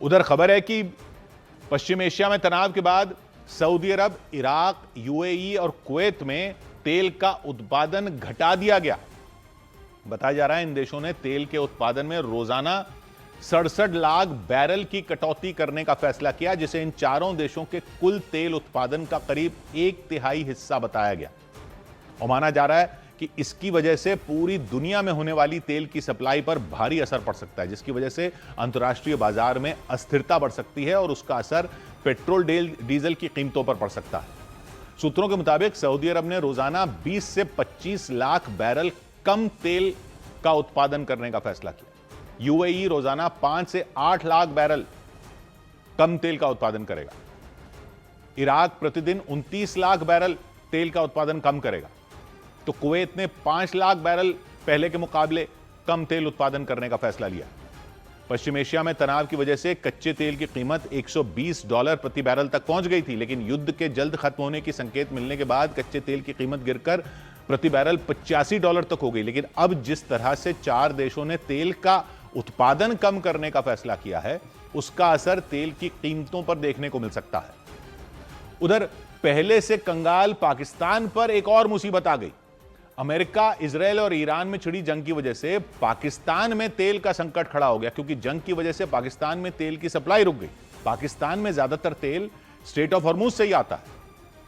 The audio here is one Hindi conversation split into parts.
उधर खबर है कि पश्चिम एशिया में तनाव के बाद सऊदी अरब, इराक, यूएई और कुवैत में तेल का उत्पादन घटा दिया गया। बताया जा रहा है इन देशों ने तेल के उत्पादन में रोजाना 67 लाख बैरल की कटौती करने का फैसला किया, जिसे इन चारों देशों के कुल तेल उत्पादन का करीब 1/3 हिस्सा बताया गया। और माना जा रहा है कि इसकी वजह से पूरी दुनिया में होने वाली तेल की सप्लाई पर भारी असर पड़ सकता है, जिसकी वजह से अंतर्राष्ट्रीय बाजार में अस्थिरता बढ़ सकती है और उसका असर पेट्रोल डीजल की कीमतों पर पड़ सकता है। सूत्रों के मुताबिक सऊदी अरब ने रोजाना 20 से 25 लाख बैरल कम तेल का उत्पादन करने का फैसला किया। यूएई रोजाना 5 से 8 लाख बैरल कम तेल का उत्पादन करेगा। इराक प्रतिदिन 29 लाख बैरल तेल का उत्पादन कम करेगा। तो कुवैत ने 5 लाख बैरल पहले के मुकाबले कम तेल उत्पादन करने का फैसला लिया। पश्चिम एशिया में तनाव की वजह से कच्चे तेल की कीमत $120 प्रति बैरल तक पहुंच गई थी, लेकिन युद्ध के जल्द खत्म होने की संकेत मिलने के बाद कच्चे तेल की कीमत गिरकर प्रति बैरल $85 तक हो गई। लेकिन अब जिस तरह से 4 देशों ने तेल का उत्पादन कम करने का फैसला किया है, उसका असर तेल की कीमतों पर देखने को मिल सकता है। उधर पहले से कंगाल पाकिस्तान पर एक और मुसीबत आ गई। अमेरिका, इजरायल और ईरान में छिड़ी जंग की वजह से पाकिस्तान में तेल का संकट खड़ा हो गया, क्योंकि जंग की वजह से पाकिस्तान में तेल की सप्लाई रुक गई। पाकिस्तान में ज्यादातर तेल स्ट्रेट ऑफ हॉर्मूज से ही आता है,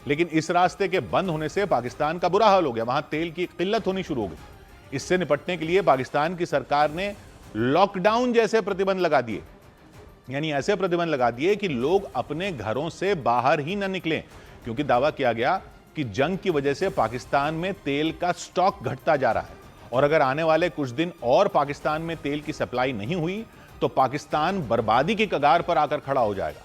लेकिन इस रास्ते के बंद होने से पाकिस्तान का बुरा हाल हो गया। वहां तेल की किल्लत होनी शुरू हो गई। इससे निपटने के लिए पाकिस्तान की सरकार ने लॉकडाउन जैसे प्रतिबंध लगा दिए, यानी ऐसे प्रतिबंध लगा दिए कि लोग अपने घरों से बाहर ही न निकलें, क्योंकि दावा किया गया कि जंग की वजह से पाकिस्तान में तेल का स्टॉक घटता जा रहा है और अगर आने वाले कुछ दिन और पाकिस्तान में तेल की सप्लाई नहीं हुई तो पाकिस्तान बर्बादी की कगार पर आकर खड़ा हो जाएगा।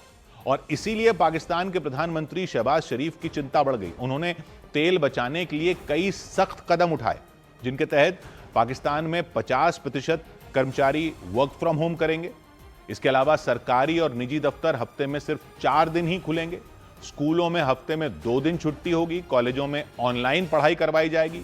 और इसीलिए पाकिस्तान के प्रधानमंत्री शहबाज शरीफ की चिंता बढ़ गई। उन्होंने तेल बचाने के लिए कई सख्त कदम उठाए, जिनके तहत पाकिस्तान में 50% कर्मचारी वर्क फ्रॉम होम करेंगे। इसके अलावा सरकारी और निजी दफ्तर हफ्ते में सिर्फ 4 दिन ही खुलेंगे। स्कूलों में हफ्ते में 2 दिन छुट्टी होगी। कॉलेजों में ऑनलाइन पढ़ाई करवाई जाएगी।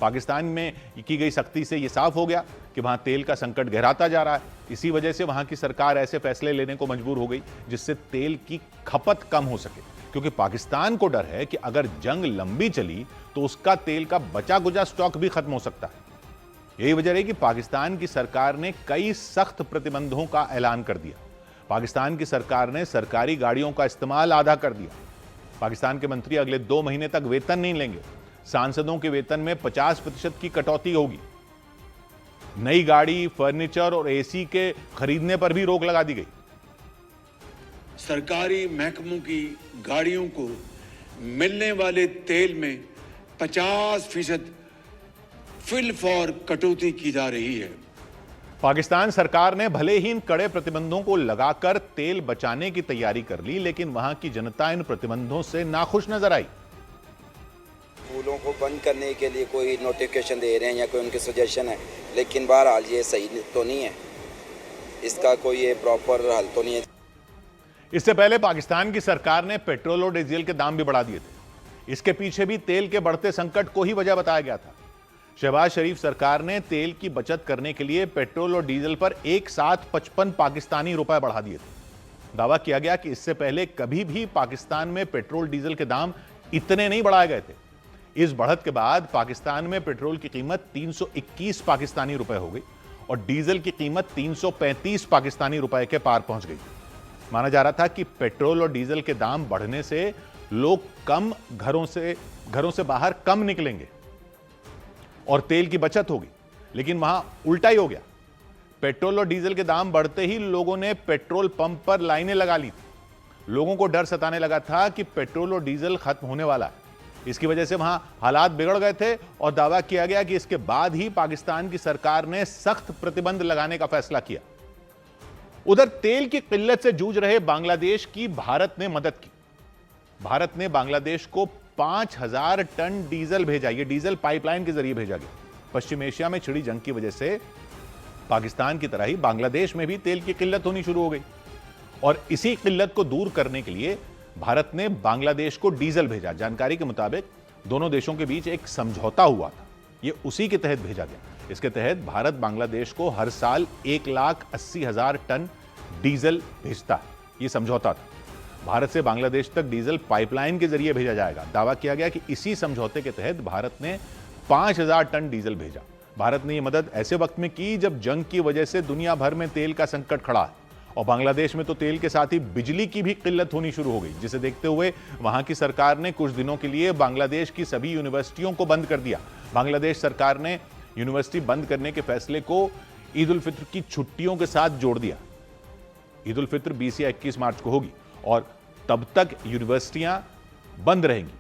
पाकिस्तान में की गई सख्ती से यह साफ हो गया कि वहां तेल का संकट गहराता जा रहा है। इसी वजह से वहां की सरकार ऐसे फैसले लेने को मजबूर हो गई जिससे तेल की खपत कम हो सके, क्योंकि पाकिस्तान को डर है कि अगर जंग लंबी चली तो उसका तेल का बचा गुजा स्टॉक भी खत्म हो सकता है। यही वजह रही कि पाकिस्तान की सरकार ने कई सख्त प्रतिबंधों का ऐलान कर दिया। पाकिस्तान की सरकार ने सरकारी गाड़ियों का इस्तेमाल आधा कर दिया। पाकिस्तान के मंत्री अगले 2 महीने तक वेतन नहीं लेंगे। सांसदों के वेतन में 50% की कटौती होगी। नई गाड़ी, फर्नीचर और एसी के खरीदने पर भी रोक लगा दी गई। सरकारी महकमों की गाड़ियों को मिलने वाले तेल में 50% फिल फॉर कटौती की जा रही है। पाकिस्तान सरकार ने भले ही इन कड़े प्रतिबंधों को लगाकर तेल बचाने की तैयारी कर ली, लेकिन वहां की जनता इन प्रतिबंधों से नाखुश नजर आई। स्कूलों को बंद करने के लिए कोई नोटिफिकेशन दे रहे हैं या कोई उनके सजेशन है, लेकिन बहरहाल ये सही तो नहीं है, इसका कोई ये प्रॉपर हल तो नहीं है। इससे पहले पाकिस्तान की सरकार ने पेट्रोल और डीजल के दाम भी बढ़ा दिए थे। इसके पीछे भी तेल के बढ़ते संकट को ही वजह बताया गया था। शहबाज शरीफ सरकार ने तेल की बचत करने के लिए पेट्रोल और डीजल पर एक साथ 55 पाकिस्तानी रुपए बढ़ा दिए थे। दावा किया गया कि इससे पहले कभी भी पाकिस्तान में पेट्रोल डीजल के दाम इतने नहीं बढ़ाए गए थे। इस बढ़त के बाद पाकिस्तान में पेट्रोल की कीमत 321 पाकिस्तानी रुपए हो गई और डीजल की कीमत 335 पाकिस्तानी रुपए के पार पहुंच गई। माना जा रहा था कि पेट्रोल और डीजल के दाम बढ़ने से लोग घरों से बाहर कम निकलेंगे और तेल की बचत होगी, लेकिन वहां उल्टा ही हो गया। पेट्रोल और डीजल के दाम बढ़ते ही लोगों ने पेट्रोल पंप पर लाइनें लगा ली थी। लोगों को डर सताने लगा था कि पेट्रोल और डीजल खत्म होने वाला है। इसकी वजह से वहां हालात बिगड़ गए थे और दावा किया गया कि इसके बाद ही पाकिस्तान की सरकार ने सख्त प्रतिबंध लगाने का फैसला किया। उधर तेल की किल्लत से जूझ रहे बांग्लादेश की भारत ने मदद की। भारत ने बांग्लादेश को 5000 टन डीजल भेजा। यह डीजल पाइपलाइन के जरिए भेजा गया। पश्चिम एशिया में छिड़ी जंग की वजह से पाकिस्तान की तरह ही बांग्लादेश में भी तेल की किल्लत होनी शुरू हो गई और इसी किल्लत को दूर करने के लिए भारत ने बांग्लादेश को डीजल भेजा। जानकारी के मुताबिक दोनों देशों के बीच एक समझौता हुआ था, यह उसी के तहत भेजा गया। इसके तहत भारत बांग्लादेश को हर साल 1,80,000 टन डीजल भेजता है। ये समझौता था। भारत से बांग्लादेश तक डीजल पाइपलाइन के जरिए भेजा जाएगा। दावा किया गया कि इसी समझौते के तहत भारत ने 5000 टन डीजल भेजा। भारत ने यह मदद ऐसे वक्त में की जब जंग की वजह से दुनिया भर में तेल का संकट खड़ा है और बांग्लादेश में तो तेल के साथ ही बिजली की भी किल्लत होनी शुरू हो गई, जिसे देखते हुए वहां की सरकार ने कुछ दिनों के लिए बांग्लादेश की सभी यूनिवर्सिटियों को बंद कर दिया। बांग्लादेश सरकार ने यूनिवर्सिटी बंद करने के फैसले को ईद उल फित्र की छुट्टियों के साथ जोड़ दिया। ईद उल फित्र 20 या 21 मार्च को होगी और तब तक यूनिवर्सिटियां बंद रहेंगी।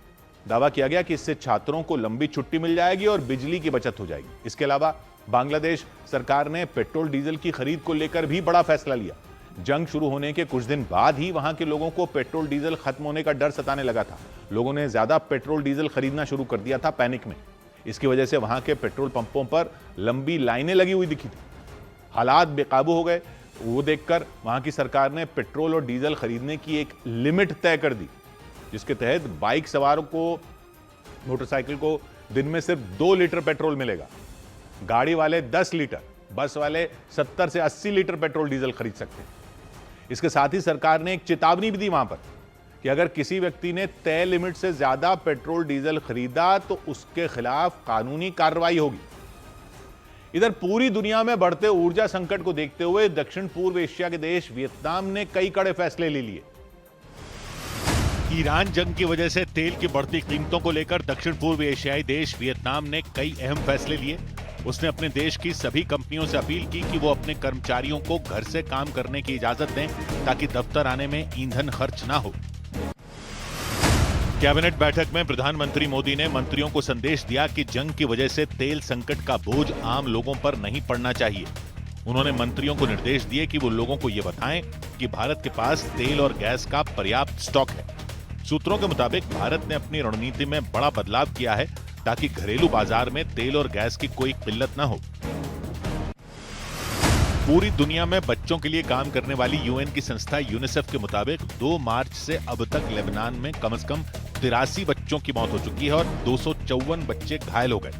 दावा किया गया कि इससे छात्रों को लंबी छुट्टी मिल जाएगी और बिजली की बचत हो जाएगी। इसके अलावा बांग्लादेश सरकार ने पेट्रोल डीजल की खरीद को लेकर भी बड़ा फैसला लिया। जंग शुरू होने के कुछ दिन बाद ही वहां के लोगों को पेट्रोल डीजल खत्म होने का डर सताने लगा था। लोगों ने ज्यादा पेट्रोल डीजल खरीदना शुरू कर दिया था पैनिक में। इसकी वजह से वहां के पेट्रोल पंपों पर लंबी लाइनें लगी हुई दिखी थी। हालात बेकाबू हो गए। वो देखकर वहां की सरकार ने पेट्रोल और डीजल खरीदने की एक लिमिट तय कर दी, जिसके तहत बाइक सवारों को, मोटरसाइकिल को दिन में सिर्फ 2 लीटर पेट्रोल मिलेगा। गाड़ी वाले 10 लीटर, बस वाले 70 से 80 लीटर पेट्रोल डीजल खरीद सकते हैं। इसके साथ ही सरकार ने एक चेतावनी भी दी वहां पर कि अगर किसी व्यक्ति ने तय लिमिट से ज्यादा पेट्रोल डीजल खरीदा तो उसके खिलाफ कानूनी कार्रवाई होगी। इधर पूरी दुनिया में बढ़ते ऊर्जा संकट को देखते हुए दक्षिण पूर्व एशिया के देश वियतनाम ने कई कड़े फैसले ले लिए। ईरान जंग की वजह से तेल की बढ़ती कीमतों को लेकर दक्षिण पूर्व एशियाई देश वियतनाम ने कई अहम फैसले लिए। उसने अपने देश की सभी कंपनियों से अपील की कि वो अपने कर्मचारियों को घर से काम करने की इजाजत दें ताकि दफ्तर आने में ईंधन खर्च ना हो। कैबिनेट बैठक में प्रधानमंत्री मोदी ने मंत्रियों को संदेश दिया कि जंग की वजह से तेल संकट का बोझ आम लोगों पर नहीं पड़ना चाहिए। उन्होंने मंत्रियों को निर्देश दिए कि वो लोगों को ये बताएं कि भारत के पास तेल और गैस का पर्याप्त स्टॉक है। सूत्रों के मुताबिक भारत ने अपनी रणनीति में बड़ा बदलाव किया है ताकि घरेलू बाजार में तेल और गैस की कोई किल्लत न हो। पूरी दुनिया में बच्चों के लिए काम करने वाली यूएन की संस्था यूनिसेफ के मुताबिक 2 मार्च से अब तक लेबनान में कम से कम 83 बच्चों की मौत हो चुकी है और 254 बच्चे घायल हो गए।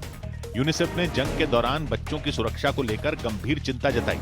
यूनिसेफ ने जंग के दौरान बच्चों की सुरक्षा को लेकर गंभीर चिंता जताई।